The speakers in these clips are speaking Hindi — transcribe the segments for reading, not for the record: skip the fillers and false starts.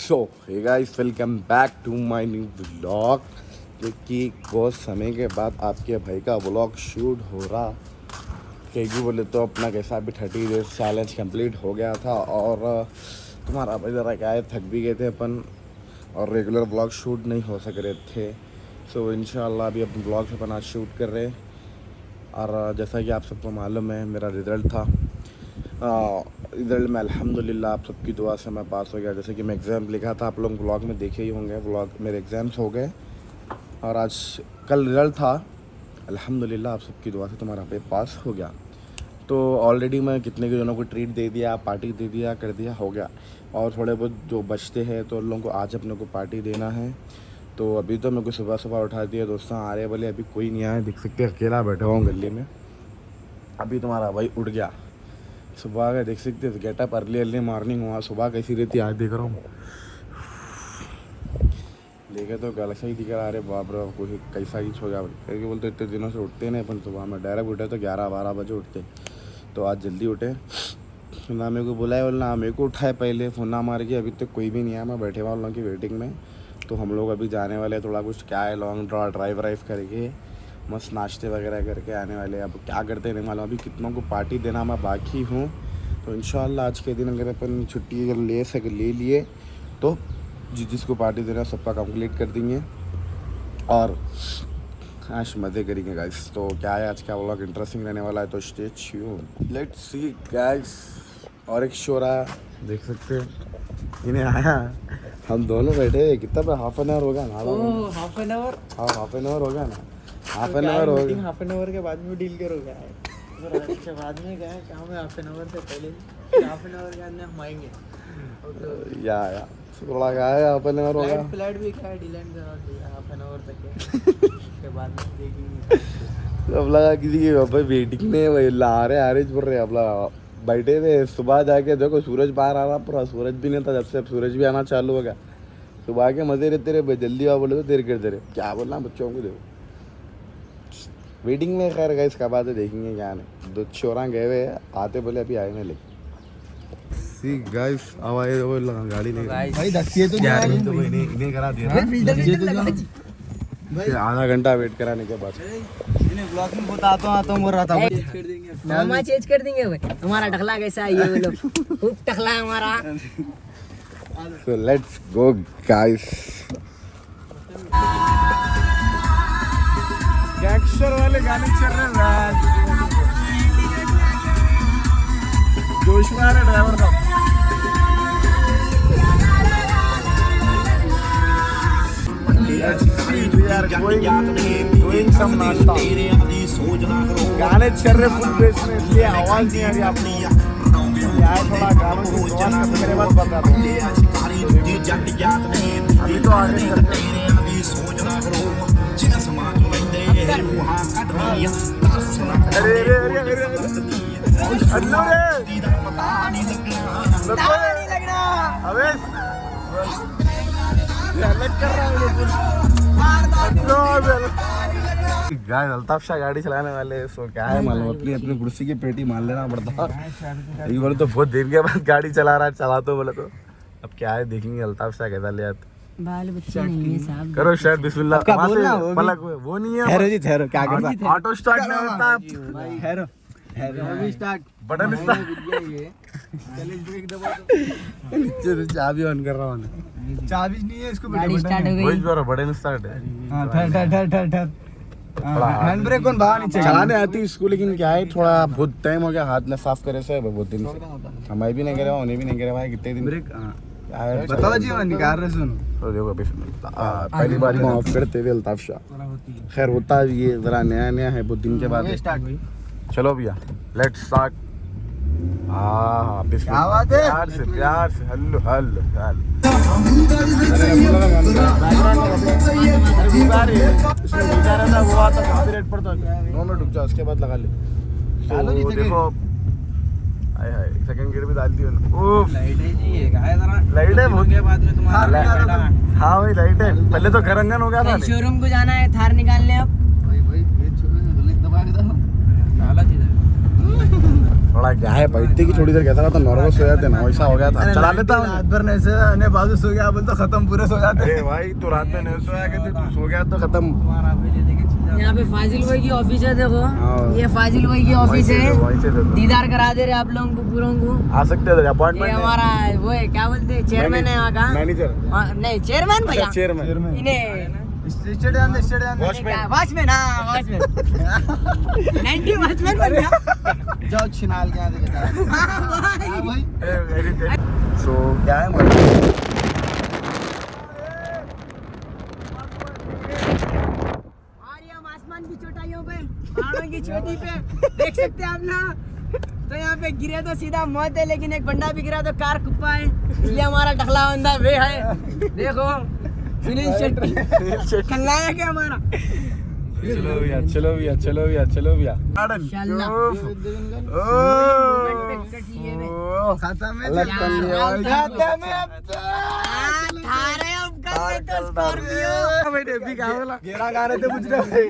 So hey guys welcome back to my new vlog, क्योंकि बहुत समय के बाद आपके भाई का व्लॉग शूट हो रहा। क्योंकि बोले तो अपना कैसा भी 30 डेज चैलेंज कंप्लीट हो गया था और तुम्हारा भाई ज़रा क्या है थक भी गए थे अपन और रेगुलर व्लॉग शूट नहीं हो सक रहे थे। सो इंशाल्लाह अभी अपन व्लॉग अपन आज शूट कर रहे हैं। और जैसा कि आप सबको मालूम है मेरा रिज़ल्ट था, रिज़ल्ट में अल्हम्दुलिल्लाह आप सबकी दुआ से मैं पास हो गया। जैसे कि मैं एग्ज़ाम लिखा था, आप लोग व्लॉग में देखे ही होंगे। व्लॉग मेरे एग्ज़ाम्स हो गए और आज कल रिज़ल्ट था। अल्हम्दुलिल्लाह आप सबकी दुआ से तुम्हारा पे पास हो गया। तो ऑलरेडी मैं कितने के जनों को ट्रीट दे दिया, पार्टी दे दिया, कर दिया, हो गया। और थोड़े बहुत जो बचते हैं तो उन लोगों को आज अपने को पार्टी देना है। तो अभी तो मेरे को सुबह सुबह उठा दिया, दोस्तों आ रहे बोले, अभी कोई नहीं आया, देख सकते अकेला बैठा हुआ हूँ गली में। अभी तुम्हारा भाई उठ गया सुबह का, देख सकते गेटअप अर्ली मॉर्निंग हुआ। सुबह कैसी रहती आज देख रहा हूँ, देखे तो गलत ही दिख रहा। अरे बाप रे, कोई कैसा ही हो गया क्योंकि बोलते इतने दिनों से उठते नहीं अपन। सुबह में डायरेक्ट उठे तो 11-12 बजे उठते, तो आज जल्दी उठे। ना मेरे को बुलाए बोलना, मेरे को उठाए पहले फ़ोन ना मार के। अभी तक कोई भी नहीं आया, मैं बैठे हुआ उन लोगों की वेटिंग में। तो हम लोग अभी जाने वाले, थोड़ा कुछ क्या है लॉन्ग ड्राइव करके मस्त नाश्ते वगैरह करके आने वाले। अब क्या करते नहीं मालूम, अभी कितनों को पार्टी देना मैं बाकी हूँ। तो इंशाल्लाह आज के दिन अगर अपन छुट्टी अगर ले लिए तो जिसको पार्टी देना सबका कंप्लीट कर देंगे और आज मज़े करेंगे गाइस। तो क्या है आज का व्लॉग इंटरेस्टिंग रहने वाला है, तो stay tuned, let's see guys. और एक शो रहा, देख सकते हैं इन्हें आया, हम दोनों बैठे कितना हाफ एन आवर हो गया ना। हाफ एन आवर, हाँ हाफ एन आवर हो गया ना, हाफ एन आवर हो गया। हाफ एन आवर के बाद में डील करोगे के बाद में क्या है काम है। हाफ एन आवर से पहले हाफ एन आवर के अंदर हम आएंगे या थोड़ा क्या है हाफ एन आवर होगा। फ्लाइट भी क्या है डिलाइन करा दिया, हाफ एन आवर तक है उसके बाद में देखेंगे। अब लगा किसी की भाई वेटिंग में वही ला रहे आरेज बोल रहे, अपना बैठे थे। सुबह जाके देखो सूरज बाहर आ रहा, पूरा सूरज भी नहीं था जब से, अब सूरज भी आना चालू हो गया। सुबह के मजे रहते रहे, जल्दी आ बोले तो देर करते रहे, क्या बोलना बच्चों को। देखो वेटिंग में खैर गए, इसका बाद देखेंगे क्या नहीं। 2 छोरा गए हुए आते बोले अभी आए नहीं, लेकिन सी गाइस आवाज वो गाड़ी नहीं भाई दसिए तो इन्हें करा दिया आधा घंटा वेट कराने के बाद। इन्हें ब्लॉग में बताता हूं बोल रहा था मामा चेंज कर देंगे भाई। हमारा टकला कैसा है ये बोलो, खूब टकला है हमारा। So let's go guys। Gangster वाले गाने चल रहे हैं, जोश में आ रहा ड्राइवर साहब। We are doing some नाश्ता। गाने चल रहे फुल बेस में, इसलिए आवाज नहीं आ रही आपको। यार थोड़ा गानों को आवाज का मेरे पास बता दो। अभी तो आगे चलते हैं। अरे अरे अरे अरे अल्लू रे, अबे अलग कर रहा है गाय। अल्ताफ शाह गाड़ी चलाने वाले, सो क्या है मालूम, अपनी कुर्सी की पेटी मान लेना पड़ता। एक बार तो बहुत देर के बाद गाड़ी चला रहा है, चला तो बोले तो अब क्या है देखेंगे अल्ताफ शाह कैसा ले आते। बाल बच्चे नहीं है साहब, करो शायद बिस्मिल्लाह। पलक वो नहीं है, ठहरो जी ठहरो, क्या करता है ऑटो स्टार्ट नहीं होता। ठहरो अभी स्टार्ट बटन चाबी ऑन कर रहा हूँ, चाबी नहीं है इसको, गाड़ी स्टार्ट हो वही गई। बटन स्टार्ट है। हां ठहर हैंड ब्रेक कौन बाहर नीचे चलाने आती इसको, लेकिन क्या है थोड़ा बहुत टाइम हो गया हाथ में साफ करे से, बहुत दिन से हमें भी नहीं करे, उन्हें भी नहीं करे भाई कितने दिन। ब्रेक बता जी, मैं निकाल रहा सुन। तो देखो पहली बार में ऑफ करते हुए अल्ताफ शाह, खैर होता है ये जरा नया नया है, बहुत दिन के बाद स्टार्ट हुई। चलो भैया लेट्स स्टार्ट। हाँ क्या बात है, प्यार से हल्लो हल्लो रुक जाओ, उसके बाद लगा ले। तो देखो सेकंड गियर भी डाल दियो ना। लाइट है जी, ये गाय जरा लाइट है बहुत के बाद में तुम्हारा हाँ वही लाइट है, पहले तो घरंगन हो गया था। शोरूम को जाना है, थार निकालने। अब भाई ये छोड़ दबा के दो, डाला थी थोड़ा पड़ा क्या है, बैठते की थोड़ी देर कहता था नर्वस हो जाते ना, वैसा हो गया था। चला लेता हूँ रात भर नहीं सोया, अने बाजू सो गया बोल तो खत्म, पूरे सो जाते। अरे भाई तू रात में नहीं सोया कहते, तू सो गया तो खत्म। यहाँ पे फाजिल भाई की ऑफिस है, देखो हाँ। ये फाजिल भाई की ऑफिस है। वहीं से दे दो। दीदार करा दे रहे आप लोगों को, पूरों को। आ सकते हैं ये अपॉइंटमेंट। हमारा वो है, क्या बोलते हैं, चेयरमैन है यहाँ का। मैनेजर, नहीं चेयरमैन भैया, चेयरमैन, इन्हें स्टेडियम वॉचमैन, हाँ वॉचमैन 90 वॉचमैन बन गया। जाओ छिनाल के यहाँ से भाई। सो क्या है आसमान की चोटाइयों पे, पहाड़ों की चोटी पे देख सकते हैं आप ना। तो यहाँ पे गिरे तो सीधा मौत है, लेकिन एक बंदा भी गिरा तो कार कुप्पा है, इसलिए हमारा टकला बंदा वे है। देखो सुनील शेट्टी खलनायक है हमारा। चलो भैया, चलो भैया, चलो भैया, चलो भैया। इंशाल्लाह। खत्म है थारे अब कर तो स्कॉर्पियो। गेरा गा रहे थे मुझे भाई।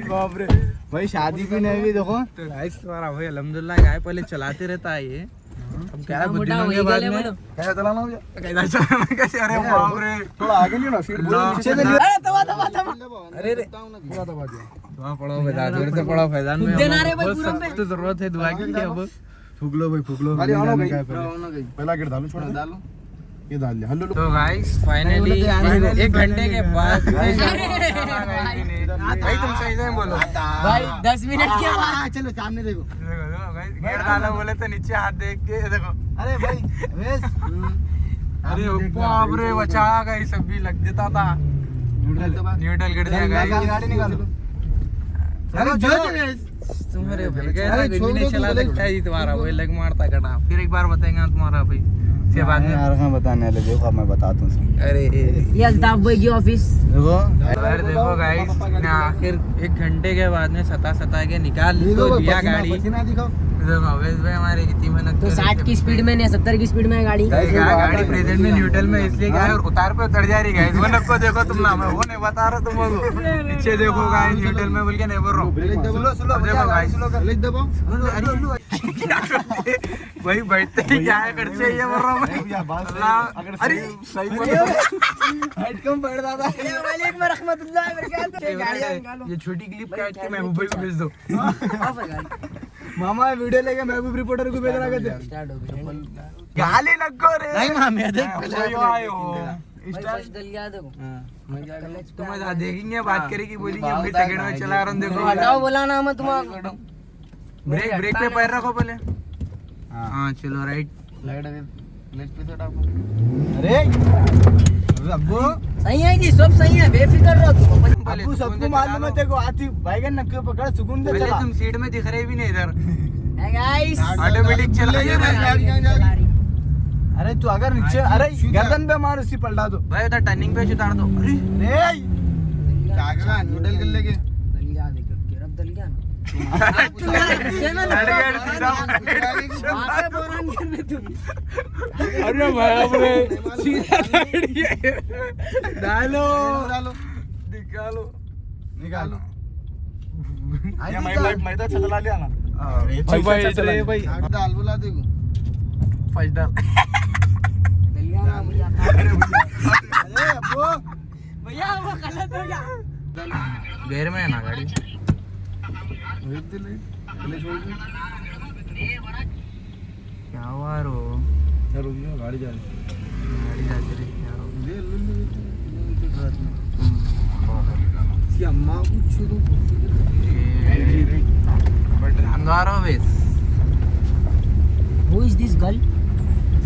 बाप रे भाई, शादी भी नहीं हुई देखो। तो गाइस तुम्हारा भाई अल्हम्दुलिल्लाह गाय पहले चलाते रहता है ये। अब क्या है मोटा बुद्धिमान हो के बाद गया में बोलो। कैसे चलाना भैया? कैसा चलाना कैसे? अरे बाप रे, थोड़ा आगे नहीं ना, सीट नीचे से अरे दबा दबा दबा। अरे रे पूरा दबा दिया। दुआ पढ़ो फैजान, जोर से पढ़ो फैजान में। खुद देना रे भाई बहुत पूरम पे। सख्त जरूरत है दुआ की। अब फूक लो भाई, फूक लो। अरे ऑन हो गई, गई। पहला गिर डालो, छोड़ डालो, ये डाल दिया। हेलो तो गाइस फाइनली 1 घंटे के बाद भाई तुम सही से बोलो। भाई 10 मिनट के बाद चलो सामने देखो। गेट डाला बोले तो नीचे हाथ देख के देखो। अरे भाई वेस अरे बाप रे, बचा गई, सब भी लग देता था। न्यूट्रल गिर दिया गाइस। गाड़ी निकालो। अरे जो तुम्हारे भाई कैसा नहीं चला सकता है तुम्हारा भाई, लग मारता कटा। फिर एक बार बताएंगे तुम्हारा भाई से बाद में। यार कहां बताने वाले, देखो अब मैं बताता हूं। अरे ये अल्ताफ भाई की ऑफिस। देखो यार देखो गाइस, आखिर 1 घंटे के बाद में सता के निकाल तो दिया गाड़ी। पसीना दिखाओ। देखो अवेश भाई हमारे कितनी मेहनत। तो 60 की स्पीड में नहीं, 70 की स्पीड में है गाड़ी। गाड़ी प्रेजेंट में न्यूट्रल में इसलिए क्या है, और उतार पे उतर जा रही है। वो नको देखो तुम ना, मैं वो नहीं बता रहा तुमको। नीचे देखो गाइस, न्यूट्रल में बोल के नहीं बोल रहा हूँ। देखो गाइस, भाई बैठते ही क्या है करते ये बोल रहा हूँ मैं। अरे सही हाइट कम पड़ रहा था। वालेकुम रहमतुल्लाह बरकातहू। गाड़ी निकालो। ये छोटी क्लिप काट के मैं मुंबई को भेज दो। ऑफ है गाड़ी। मामा वीडियो लेके महबूब रिपोर्टर को भेज रहा था। स्टार्ट हो गया। गाली लगो रे। नहीं मामे देख भाई आयो भाई फर्स्ट डल गया देखो। तुम आज देखेंगे, बात करेगी, बोलेंगे अभी सेकंड में चला रहा हूं। देखो हटाओ बोला ना मैं तुम्हारा। ब्रेक पे पैर रखो पहले। हाँ चलो राइट। अरे अब्बू सही है जी, सब सही है, बेफिक्र रहो तुम। अब्बू सबको मालूम है, तेरे को आती भाई का नक्के पकड़ सुकून से पहले चला। तुम सीट में दिख रहे भी नहीं इधर, है गाइस। ऑटोमेटिक चल रही है। अरे तू अगर नीचे, अरे गर्दन पे मार, उसी पलटा दो। भाई उधर टर्निंग पे उतार दो। अरे नूडल कर लेके दल गया देखो, गिरफ्त दल गया ना। आगे बोरान करने तुम। अरे बाप रे, सीधा डालो डालो निकालो निकालो। मैदा चला लिया ना। भाई भाई दाल बुला देखो। फर्स्ट डाल। दल गया ना भैया। अरे अब्बू भैया वो गलत हो गया। गेयर में है ना गाड़ी। क्या हुआ रो? गाड़ी जा रही गाड़ी जाती रही क्या हो? अम्मा कुछ ध्यान दो रहा base. Who is this girl?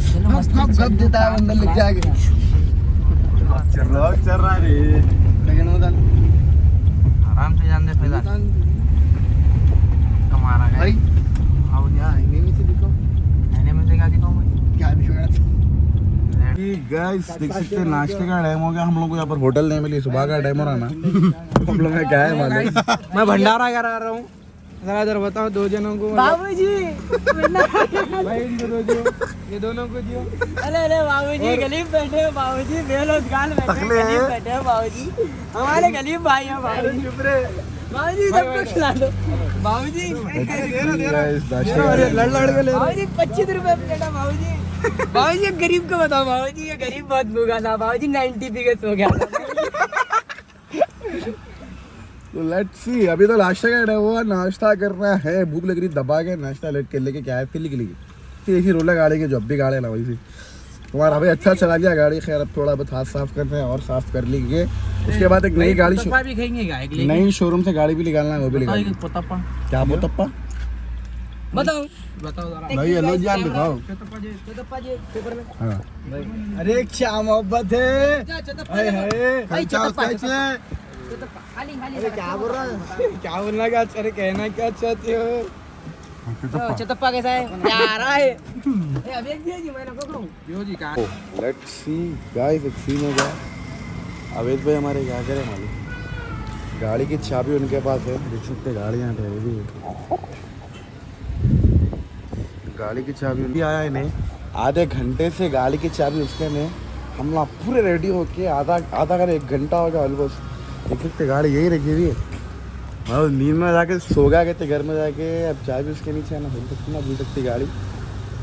चलो मस्त कब देता है अंदर लेके आगे। चल रहा रे लेकिन वो दाल आराम से जान दे फायदा तुम्हारा है। भाई आओ जा, आईने में से दिखाओ, आने में से क्या दिखाऊं मैं? क्या भी हुआ। गाइस देख सकते हैं, नाश्ते का टाइम हो गया। हम लोग को यहाँ पर होटल नहीं मिली, सुबह का टाइम हो रहा ना। हम लोग में क्या है मालूम, मैं भंडारा करा रहा हूँ। जरा इधर बताओ 2 जनों को। बाबूजी। भाई इनको दो दियो, ये दोनों को दियो। अरे अरे बाबूजी गरीब बैठे हो, बाबूजी बेरोजगार बैठे हो, गरीब बैठे हो बाबूजी, हमारे गरीब भाई हैं बाबूजी। बाबूजी सबको खिला दो बाबूजी गाइस नाश्ते बाबूजी 25 रुपए प्लेट है बाबूजी बाबूजी गरीब को बताओ बाबूजी ये गरीब बहुत भूखा था बाबूजी 90 पी के सो गया तो लेट्स सी अभी तो नाश्ता का वो नाश्ता करना है भूख लग रही दबा के नाश्ता लेट कर लेके क्या है फिर निकली फिर ऐसी रोला गाड़ी के जब भी गाड़ी ना वही सी तुम्हारा भाई अच्छा चला गया गाड़ी खैर अब थोड़ा बहुत हाथ साफ करते हैं और साफ कर लेंगे उसके बाद एक नई गाड़ी भी खाएंगे क्या एक नई शोरूम से गाड़ी भी निकालना है वो भी निकालना पोतप्पा क्या पोतप्पा बताओ बताओ जरा भाई हेलो जान दिखाओ चतप्पा जी पेपर में हाँ अरे क्या मोहब्बत है चतप्पा चतप्पा खाली खाली क्या बोल रहा है क्या बोलना क्या अरे कहना क्या चाहते हो चतप्पा कैसा है प्यारा है अभी एक दिया जी मैंने को कहूं यो जी कहाँ लेट्स सी गाइस एक सीन हो गया अवैध भाई हमारे क्या करें मालूम गाड़ी की चाबी उनके पास है देख सकते गाड़ी यहाँ ठहरी हुई है गाड़ी की चाबी उनकी आया इन्हें आधे घंटे से गाड़ी की चाबी उसके में हम लोग पूरे रेडी होके आधा कर 1 घंटा हो गया ऑलमोस्ट देख सकते गाड़ी यही रखी हुई है और नींद में जाके सो गया कहते घर में जाके अब चाबी उसके नीचे है ना हिल सकती ना भूल सकती गाड़ी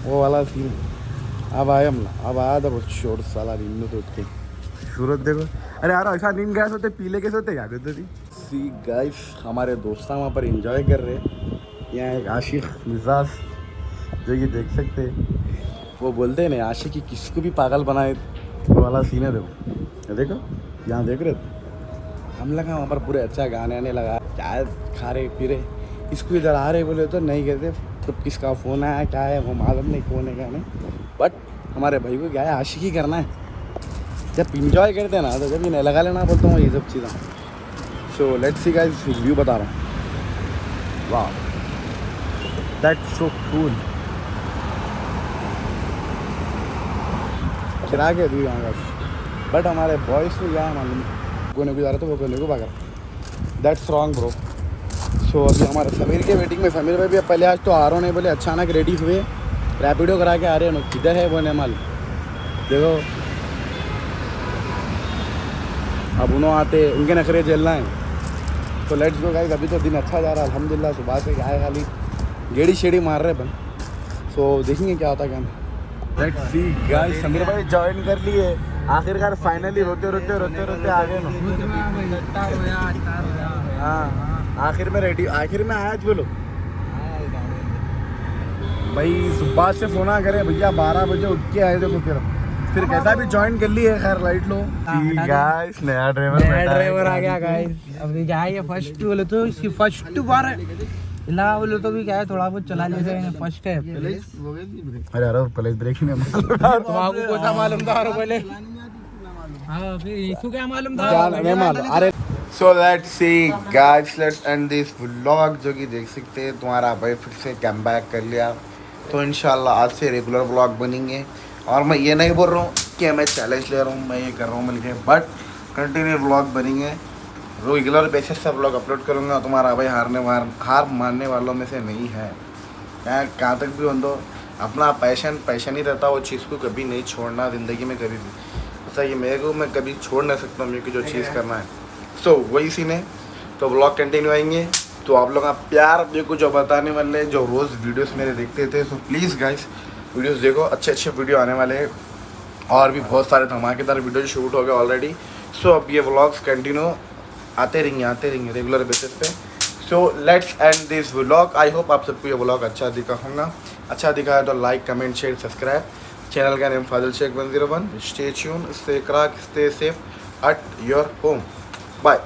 वो वाला सीन है अब आए हम ना अब आया था बहुत शोर साला नींद में तो उठ के सूरत देखो अरे यार ऐसा नींद गैस होते पीले कैसे होते क्या कहते थी सी गाइस हमारे दोस्त वहाँ पर एंजॉय कर रहे हैं यहाँ एक आशिक मिजाज जो कि देख सकते वो बोलते हैं ना आशिक की किसको भी पागल बनाए वो वाला सीन है देखो यहाँ देख रहे थे हम लगा वहाँ पर पूरे अच्छा गाने आने लगा चाय खा रहे पी रहे इसको इधर आ रहे बोले तो नहीं कहते तो किसका फ़ोन आया क्या है वो मालूम नहीं कौन है क्या नहीं बट हमारे भाई को क्या है आशिकी करना है जब इंजॉय करते हैं ना तो जब इन्हें लगा लेना बोलता हूँ ये सब चीज़ें so let's see guys view बता रहा हूँ वाह दैट्स सो कूल चिरा के दी यहाँ का बट हमारे बॉयज़ को क्या है मालूम कोने को जा रहा था वो कोने को भागा दैट्स रॉन्ग ब्रो सो अभी हमारे समीर के वेटिंग में समीर भाई भी पहले आज तो आ रहा नहीं बोले अचानक रेडी हुए रैपिडो करा के आ रहे हैं किधर है वो नेमाल देखो अब उन्होंने आते उनके नखरे झेलना है तो लेट्स गो गाइस अभी तो दिन अच्छा जा रहा है अल्हम्दुलिल्लाह सुबह से क्या है खाली गेड़ी शेड़ी मार रहे अपन सो देखेंगे क्या होता क्या लेट्स सी गाइस समीर भाई ज्वाइन कर लिए आखिरकार फाइनली रोते आ गए ना हाँ आखिर में रेडी आखिर में आया बोलो भाई सुबह से फोन आ करे भैया 12 बजे उठ के आए देखो फिर कैसा भी ज्वाइन कर लिए खैर लाइट लो गाइस नया ड्राइवर आ गया गाइस अब क्या है ये फर्स्ट बोले तो इसकी फर्स्ट बार है ना बोले तो भी क्या है थोड़ा बहुत चला लेते हैं फर्स्ट है अरे यार पहले ब्रेक ही नहीं तुम्हारे को क्या मालूम था पहले हाँ फिर इसको क्या मालूम था नहीं मालूम अरे so let's see guys let's end this vlog जो कि देख सकते हैं तुम्हारा भाई फिर से कम बैक कर लिया तो इंशाल्लाह आज से रेगुलर व्लॉग बनेंगे और मैं ये नहीं बोल रहा हूँ कि मैं चैलेंज ले रहा हूँ मैं ये कर रहा हूँ मिलके बट कंटिन्यू व्लॉग बनेंगे रेगुलर बेसिस से व्लॉग अपलोड करूँगा तुम्हारा भाई हार मानने वालों में से नहीं है कहाँ तक भी हो तो अपना पैशन ही रहता वो चीज़ को कभी नहीं छोड़ना ज़िंदगी में कभी भी ऐसा ये मेरे को मैं कभी छोड़ नहीं सकता हूँ क्योंकि जो चीज़ करना है सो वही सीन है तो व्लॉग कंटिन्यू आएंगे तो आप लोग का प्यार मेरे को जो बताने वाले जो रोज़ वीडियोस मेरे देखते थे सो प्लीज़ गाइस वीडियोस देखो अच्छे वीडियो आने वाले हैं और भी बहुत सारे धमाकेदार वीडियो शूट हो गए ऑलरेडी सो अब ये व्लॉग्स कंटिन्यू आते रहेंगे रेगुलर बेसिस पे so let's end this vlog I hope आप सबको ये व्लॉग अच्छा दिखा होगा अच्छा दिखा है तो like comment share subscribe channel का name Fazil Sheikh 101 stay tune stay crack stay safe at your home bye